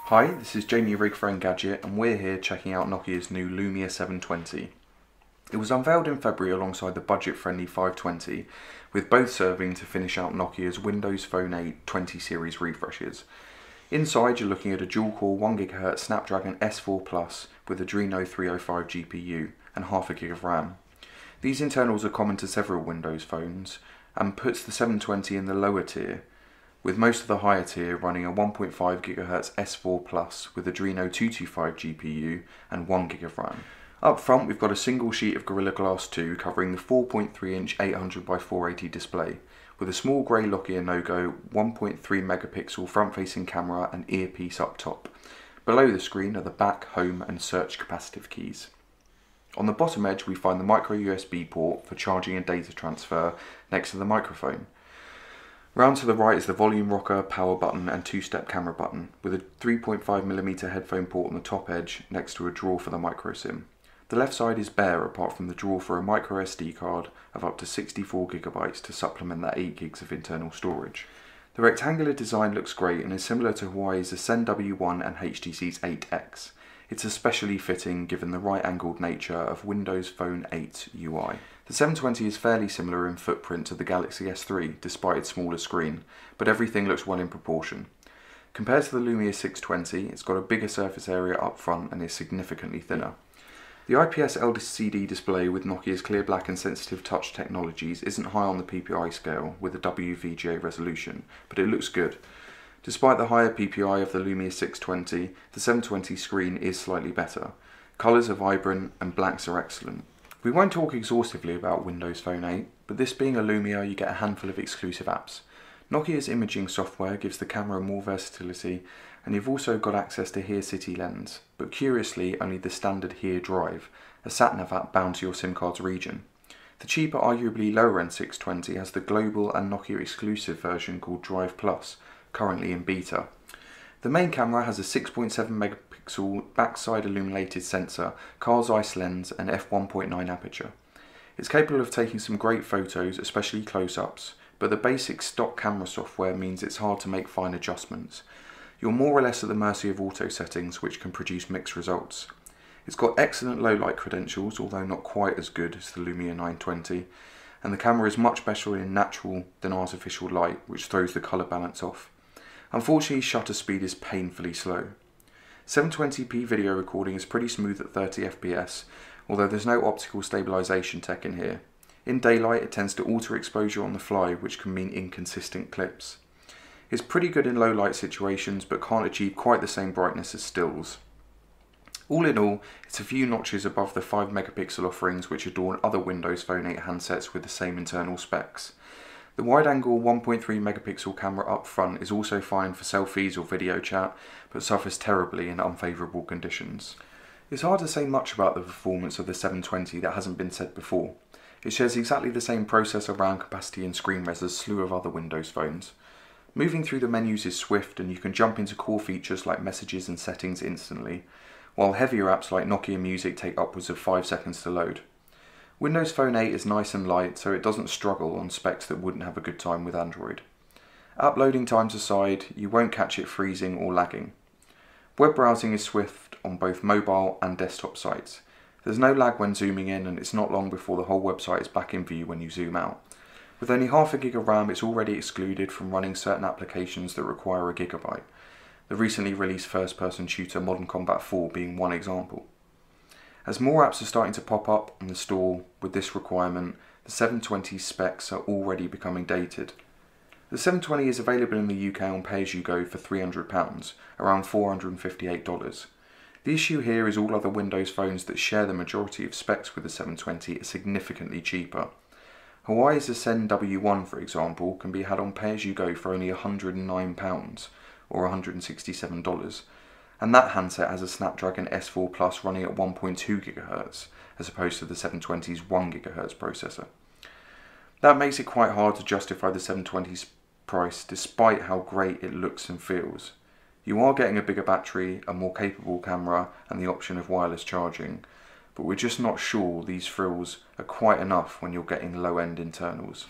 Hi, this is Jamie Rigg for Engadget and we're here checking out Nokia's new Lumia 720. It was unveiled in February alongside the budget-friendly 520, with both serving to finish out Nokia's Windows Phone 8 20 series refreshes. Inside you're looking at a dual-core 1GHz Snapdragon S4 Plus with Adreno 305 GPU and half a gig of RAM. These internals are common to several Windows phones and puts the 720 in the lower tier, with most of the higher tier running a 1.5 GHz S4 Plus with Adreno 225 GPU and 1 gig of RAM. Up front we've got a single sheet of Gorilla Glass 2 covering the 4.3-inch 800x480 display, with a small grey Nokia logo, 1.3 megapixel front-facing camera and earpiece up top. Below the screen are the back, home and search capacitive keys. On the bottom edge we find the micro USB port for charging and data transfer next to the microphone. Round to the right is the volume rocker, power button and two-step camera button, with a 3.5mm headphone port on the top edge next to a drawer for the micro SIM. The left side is bare apart from the drawer for a micro SD card of up to 64GB to supplement that 8 gigs of internal storage. The rectangular design looks great and is similar to Huawei's Ascend W1 and HTC's 8X. It's especially fitting given the right-angled nature of Windows Phone 8 UI. The 720 is fairly similar in footprint to the Galaxy S3 despite its smaller screen, but everything looks well in proportion. Compared to the Lumia 620, it's got a bigger surface area up front and is significantly thinner. The IPS LCD display with Nokia's clear black and sensitive touch technologies isn't high on the PPI scale with a WVGA resolution, but it looks good. Despite the higher PPI of the Lumia 620, the 720 screen is slightly better. Colours are vibrant and blacks are excellent. We won't talk exhaustively about Windows Phone 8, but this being a Lumia you get a handful of exclusive apps. Nokia's imaging software gives the camera more versatility, and you've also got access to Here City Lens, but curiously only the standard Here Drive, a sat-nav app bound to your SIM card's region. The cheaper, arguably lower-end 620 has the global and Nokia exclusive version called Drive Plus, currently in beta. The main camera has a 6.7 megapixel backside illuminated sensor, Carl's Zeiss lens and f1.9 aperture. It's capable of taking some great photos, especially close-ups, but the basic stock camera software means it's hard to make fine adjustments. You're more or less at the mercy of auto settings, which can produce mixed results. It's got excellent low light credentials, although not quite as good as the Lumia 920, and the camera is much better in natural than artificial light, which throws the colour balance off. Unfortunately, shutter speed is painfully slow. 720p video recording is pretty smooth at 30 FPS, although there's no optical stabilisation tech in here. In daylight it tends to alter exposure on the fly, which can mean inconsistent clips. It's pretty good in low light situations but can't achieve quite the same brightness as stills. All in all, it's a few notches above the 5 megapixel offerings which adorn other Windows Phone 8 handsets with the same internal specs. The wide-angle 1.3 megapixel camera up front is also fine for selfies or video chat, but suffers terribly in unfavourable conditions. It's hard to say much about the performance of the 720 that hasn't been said before. It shares exactly the same processor, RAM capacity and screen res as a slew of other Windows phones. Moving through the menus is swift and you can jump into core features like messages and settings instantly, while heavier apps like Nokia Music take upwards of 5 seconds to load. Windows Phone 8 is nice and light, so it doesn't struggle on specs that wouldn't have a good time with Android. App loading times aside, you won't catch it freezing or lagging. Web browsing is swift on both mobile and desktop sites. There's no lag when zooming in and it's not long before the whole website is back in view when you zoom out. With only half a gig of RAM, it's already excluded from running certain applications that require a gigabyte. The recently released first-person shooter Modern Combat 4 being one example. As more apps are starting to pop up on the store with this requirement, the 720 specs are already becoming dated. The 720 is available in the UK on pay-as-you-go for £300, around $458. The issue here is all other Windows phones that share the majority of specs with the 720 are significantly cheaper. Huawei's Ascend W1, for example, can be had on pay-as-you-go for only £109 or $167. And that handset has a Snapdragon S4 Plus running at 1.2 GHz, as opposed to the 720's 1 GHz processor. That makes it quite hard to justify the 720's price despite how great it looks and feels. You are getting a bigger battery, a more capable camera and the option of wireless charging, but we're just not sure these frills are quite enough when you're getting low-end internals.